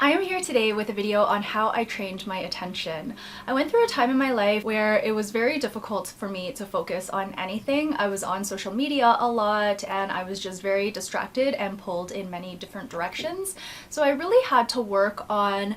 I am here today with a video on how I trained my attention. I went through a time in my life where it was very difficult for me to focus on anything. I was on social media a lot and I was just very distracted and pulled in many different directions. So I really had to work on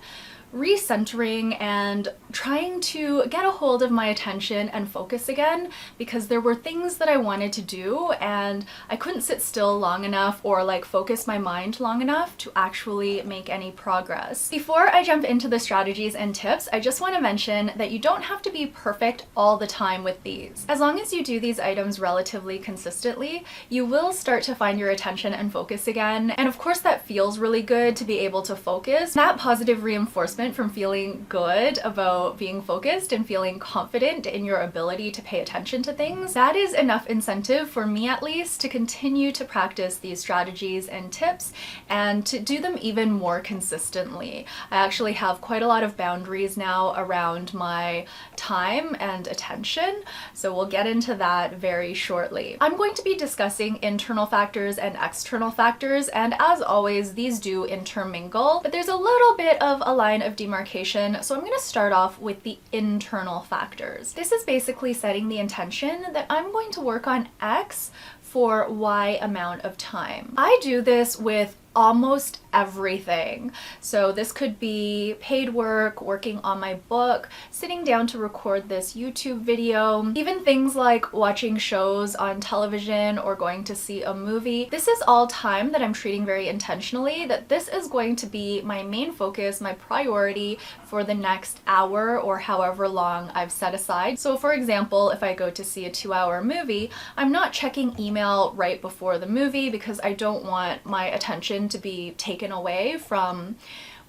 recentering and trying to get a hold of my attention and focus again, because there were things that I wanted to do and I couldn't sit still long enough or focus my mind long enough to actually make any progress. Before I jump into the strategies and tips, I just want to mention that you don't have to be perfect all the time with these. As long as you do these items relatively consistently, you will start to find your attention and focus again. And of course that feels really good to be able to focus. That positive reinforcement from feeling good about being focused and feeling confident in your ability to pay attention to things, that is enough incentive for me at least to continue to practice these strategies and tips and to do them even more consistently. I actually have quite a lot of boundaries now around my time and attention, so we'll get into that very shortly. I'm going to be discussing internal factors and external factors, and as always these do intermingle, but there's a little bit of a line of demarcation, so I'm going to start off with the internal factors. This is basically setting the intention that I'm going to work on X for Y amount of time. I do this with almost everything. So this could be paid work, working on my book, sitting down to record this YouTube video, even things like watching shows on television or going to see a movie. This is all time that I'm treating very intentionally, that this is going to be my main focus, my priority for the next hour or however long I've set aside. So for example, if I go to see a 2-hour movie, I'm not checking email right before the movie because I don't want my attention to be taken away from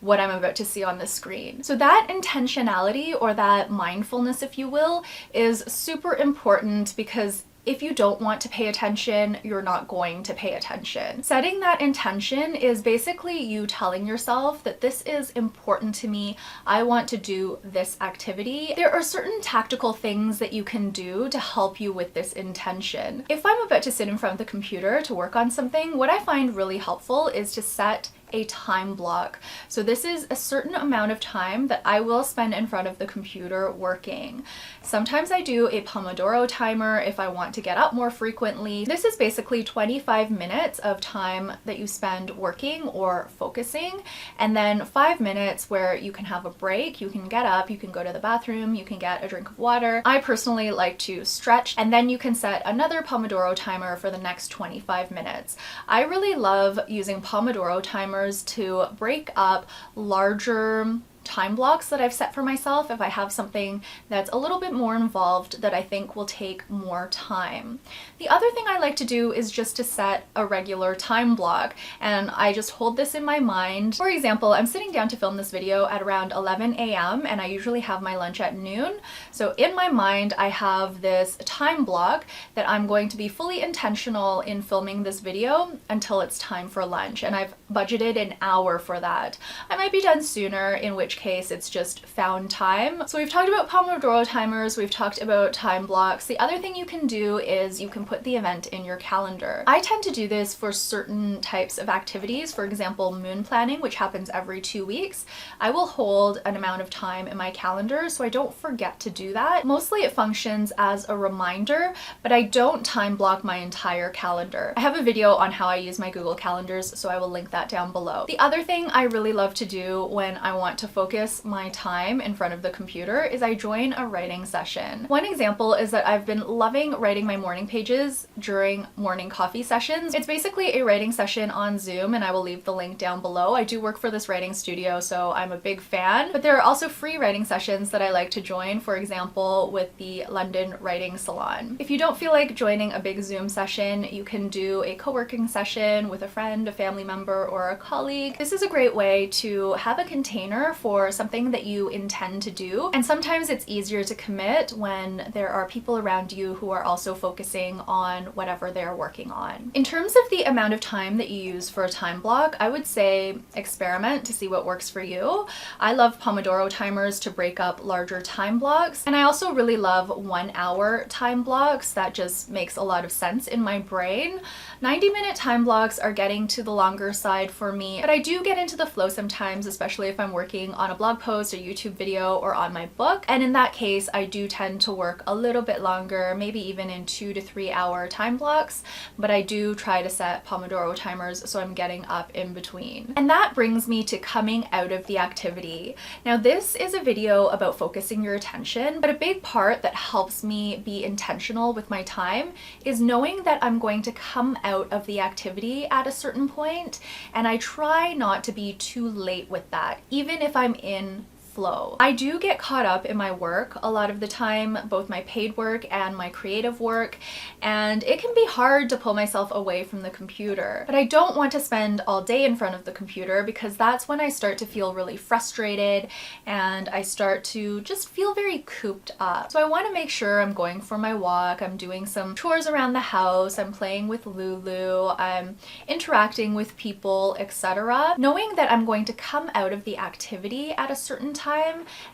what I'm about to see on the screen. So that intentionality, or that mindfulness if you will, is super important, because if you don't want to pay attention, you're not going to pay attention. Setting that intention is basically you telling yourself that this is important to me, I want to do this activity. There are certain tactical things that you can do to help you with this intention. If I'm about to sit in front of the computer to work on something, what I find really helpful is to set a time block. So this is a certain amount of time that I will spend in front of the computer working. Sometimes I do a Pomodoro timer if I want to get up more frequently. This is basically 25 minutes of time that you spend working or focusing, and then 5 minutes where you can have a break, you can get up, you can go to the bathroom, you can get a drink of water. I personally like to stretch, and then you can set another Pomodoro timer for the next 25 minutes. I really love using Pomodoro timers to break up larger time blocks that I've set for myself if I have something that's a little bit more involved that I think will take more time. The other thing I like to do is just to set a regular time block, and I just hold this in my mind. For example, I'm sitting down to film this video at around 11 a.m. and I usually have my lunch at noon. So in my mind I have this time block that I'm going to be fully intentional in filming this video until it's time for lunch, and I've budgeted an hour for that. I might be done sooner, in which case it's just found time. So we've talked about Pomodoro timers, we've talked about time blocks. The other thing you can do is you can put the event in your calendar. I tend to do this for certain types of activities. For example, moon planning, which happens every 2 weeks. I will hold an amount of time in my calendar so I don't forget to do that. Mostly it functions as a reminder, but I don't time block my entire calendar. I have a video on how I use my Google Calendars, so I will link that down below. The other thing I really love to do when I want to focus my time in front of the computer is I join a writing session. One example is that I've been loving writing my morning pages during morning coffee sessions. It's basically a writing session on Zoom, and I will leave the link down below. I do work for this writing studio, so I'm a big fan, but there are also free writing sessions that I like to join, for example with the London Writing Salon. If you don't feel like joining a big Zoom session, you can do a co-working session with a friend, a family member, or a colleague. This is a great way to have a container for for something that you intend to do. And sometimes it's easier to commit when there are people around you who are also focusing on whatever they're working on. In terms of the amount of time that you use for a time block, I would say experiment to see what works for you. I love Pomodoro timers to break up larger time blocks, and I also really love 1 hour time blocks. That just makes a lot of sense in my brain. 90-minute time blocks are getting to the longer side for me, but I do get into the flow sometimes, especially if I'm working on a blog post, a YouTube video, or on my book. And in that case, I do tend to work a little bit longer, maybe even in 2 to 3 hour time blocks, but I do try to set Pomodoro timers so I'm getting up in between. And that brings me to coming out of the activity. Now, this is a video about focusing your attention, but a big part that helps me be intentional with my time is knowing that I'm going to come out of the activity at a certain point, and I try not to be too late with that, even if I'm in flow. I do get caught up in my work a lot of the time, both my paid work and my creative work, and it can be hard to pull myself away from the computer. But I don't want to spend all day in front of the computer, because that's when I start to feel really frustrated and I start to just feel very cooped up. So I want to make sure I'm going for my walk, I'm doing some chores around the house, I'm playing with Lulu, I'm interacting with people, etc. Knowing that I'm going to come out of the activity at a certain time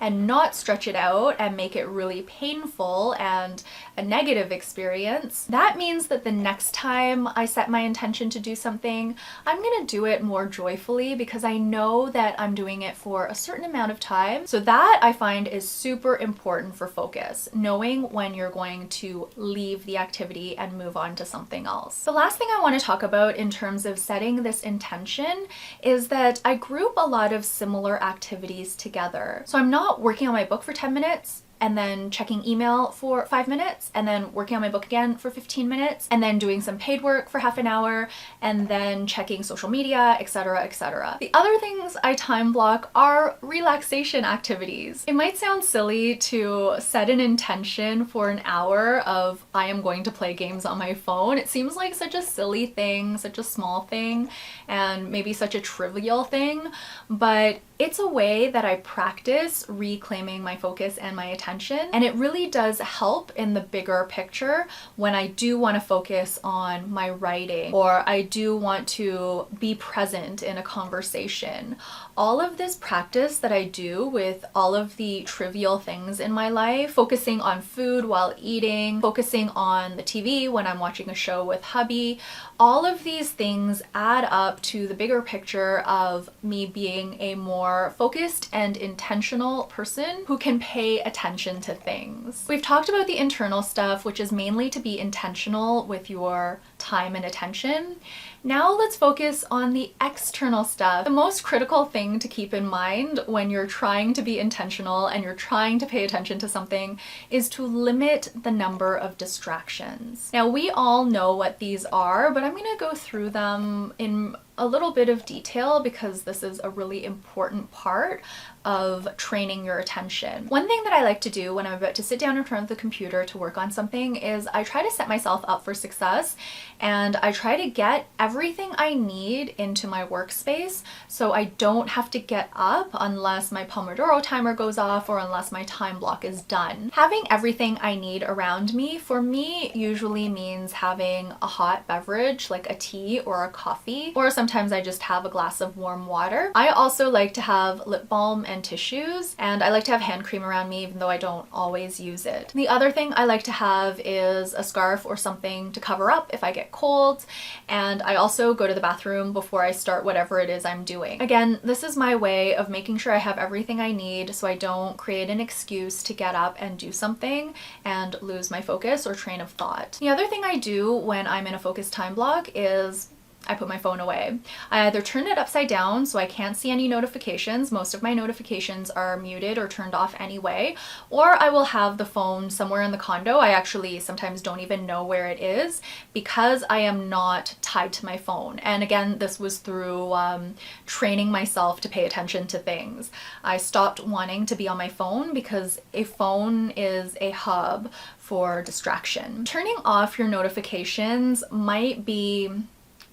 and not stretch it out and make it really painful and a negative experience, that means that the next time I set my intention to do something, I'm gonna do it more joyfully, because I know that I'm doing it for a certain amount of time. So that, I find, is super important for focus, knowing when you're going to leave the activity and move on to something else. The last thing I want to talk about in terms of setting this intention is that I group a lot of similar activities together. So I'm not working on my book for 10 minutes and then checking email for 5 minutes, and then working on my book again for 15 minutes, and then doing some paid work for half an hour, and then checking social media, etc., etc. The other things I time block are relaxation activities. It might sound silly to set an intention for an hour of I am going to play games on my phone. It seems like such a silly thing, such a small thing, and maybe such a trivial thing, but it's a way that I practice reclaiming my focus and my attention, and it really does help in the bigger picture when I do want to focus on my writing, or I do want to be present in a conversation. All of this practice that I do with all of the trivial things in my life, focusing on food while eating, focusing on the TV when I'm watching a show with hubby, all of these things add up to the bigger picture of me being a more focused and intentional person who can pay attention to things. We've talked about the internal stuff, which is mainly to be intentional with your time and attention. Now let's focus on the external stuff. The most critical thing to keep in mind when you're trying to be intentional and you're trying to pay attention to something is to limit the number of distractions. Now, we all know what these are, but I'm going to go through them in a little bit of detail because this is a really important part of training your attention. One thing that I like to do when I'm about to sit down in front of the computer to work on something is I try to set myself up for success, and I try to get everything I need into my workspace so I don't have to get up unless my Pomodoro timer goes off or unless my time block is done. Having everything I need around me, for me, usually means having a hot beverage like a tea or a coffee, or sometimes I just have a glass of warm water. I also like to have lip balm and tissues, and I like to have hand cream around me even though I don't always use it. The other thing I like to have is a scarf or something to cover up if I get cold, and I also go to the bathroom before I start whatever it is I'm doing. Again, this is my way of making sure I have everything I need so I don't create an excuse to get up and do something and lose my focus or train of thought. The other thing I do when I'm in a focused time block is I put my phone away. I either turn it upside down so I can't see any notifications. Most of my notifications are muted or turned off anyway, or I will have the phone somewhere in the condo. I actually sometimes don't even know where it is because I am not tied to my phone. And again, this was through training myself to pay attention to things. I stopped wanting to be on my phone because a phone is a hub for distraction. Turning off your notifications might be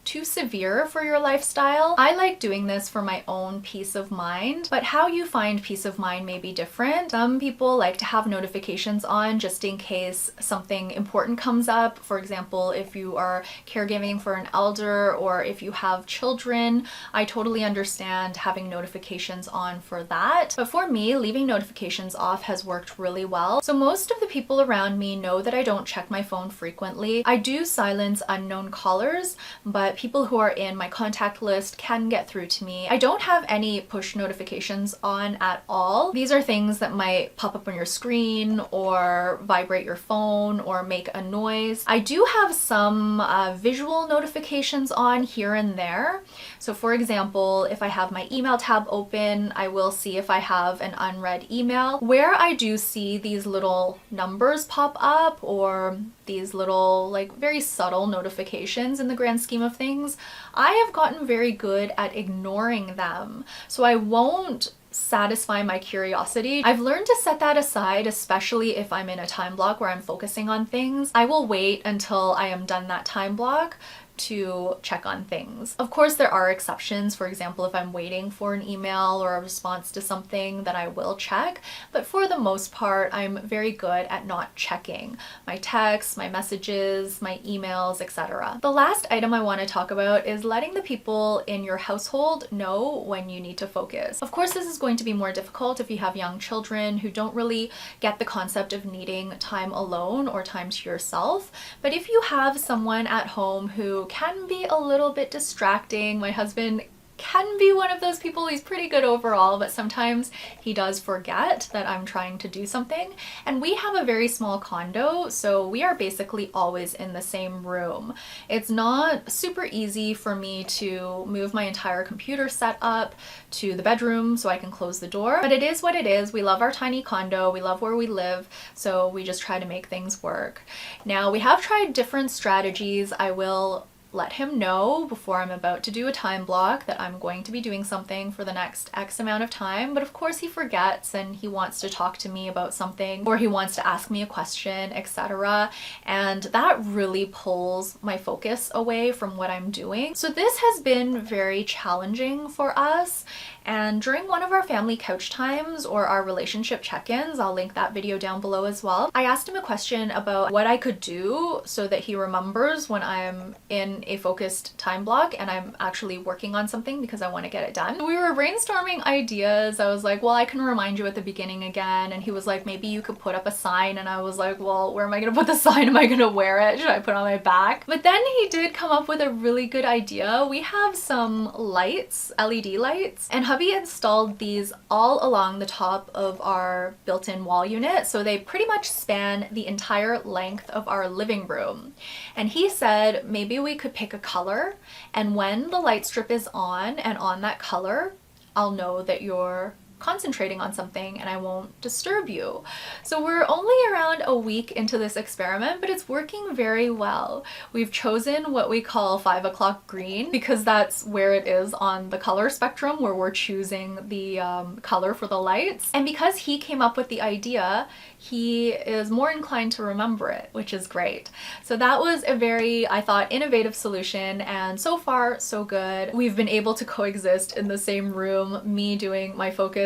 too severe for your lifestyle. I like doing this for my own peace of mind, but how you find peace of mind may be different. Some people like to have notifications on just in case something important comes up. For example, if you are caregiving for an elder or if you have children, I totally understand having notifications on for that. But for me, leaving notifications off has worked really well. So most of the people around me know that I don't check my phone frequently. I do silence unknown callers, but people who are in my contact list can get through to me. I don't have any push notifications on at all. These are things that might pop up on your screen or vibrate your phone or make a noise. I do have some visual notifications on here and there. So for example, if I have my email tab open, I will see if I have an unread email. Where I do see these little numbers pop up or these little like very subtle notifications in the grand scheme of things, I have gotten very good at ignoring them. So I won't satisfy my curiosity. I've learned to set that aside, especially if I'm in a time block where I'm focusing on things. I will wait until I am done that time block to check on things. Of course, there are exceptions. For example, if I'm waiting for an email or a response to something, then I will check. But for the most part, I'm very good at not checking my texts, my messages, my emails, etc. The last item I want to talk about is letting the people in your household know when you need to focus. Of course, this is going to be more difficult if you have young children who don't really get the concept of needing time alone or time to yourself. But if you have someone at home who can be a little bit distracting. My husband can be one of those people. He's pretty good overall, but sometimes he does forget that I'm trying to do something. And we have a very small condo, so we are basically always in the same room. It's not super easy for me to move my entire computer setup to the bedroom so I can close the door, but it is what it is. We love our tiny condo, we love where we live, so we just try to make things work. Now, we have tried different strategies. I will let him know before I'm about to do a time block that I'm going to be doing something for the next X amount of time, but of course he forgets and he wants to talk to me about something or he wants to ask me a question, etc. And that really pulls my focus away from what I'm doing. So this has been very challenging for us. And during one of our family couch times or our relationship check-ins, I'll link that video down below as well, I asked him a question about what I could do so that he remembers when I'm in a focused time block and I'm actually working on something because I want to get it done. We were brainstorming ideas. I was like, well, I can remind you at the beginning again. And he was like, maybe you could put up a sign. And I was like, well, where am I going to put the sign? Am I going to wear it? Should I put it on my back? But then he did come up with a really good idea. We have some lights, LED lights, and hubby installed these all along the top of our built-in wall unit, so they pretty much span the entire length of our living room. And he said maybe we could pick a color, and when the light strip is on and on that color, I'll know that you're concentrating on something and I won't disturb you. So we're only around a week into this experiment, but it's working very well. We've chosen what we call 5 o'clock green because that's where it is on the color spectrum where we're choosing the color for the lights. And because he came up with the idea, he is more inclined to remember it, which is great. So that was a very, I thought, innovative solution, and so far so good. We've been able to coexist in the same room, me doing my focused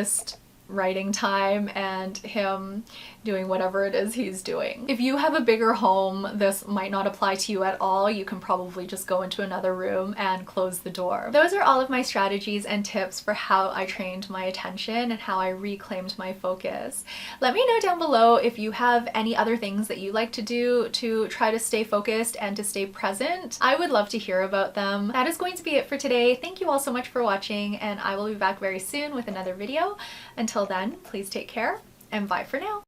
writing time and him doing whatever it is he's doing. If you have a bigger home, this might not apply to you at all. You can probably just go into another room and close the door. Those are all of my strategies and tips for how I trained my attention and how I reclaimed my focus. Let me know down below if you have any other things that you like to do to try to stay focused and to stay present. I would love to hear about them. That is going to be it for today. Thank you all so much for watching, and I will be back very soon with another video. Until then, please take care and bye for now.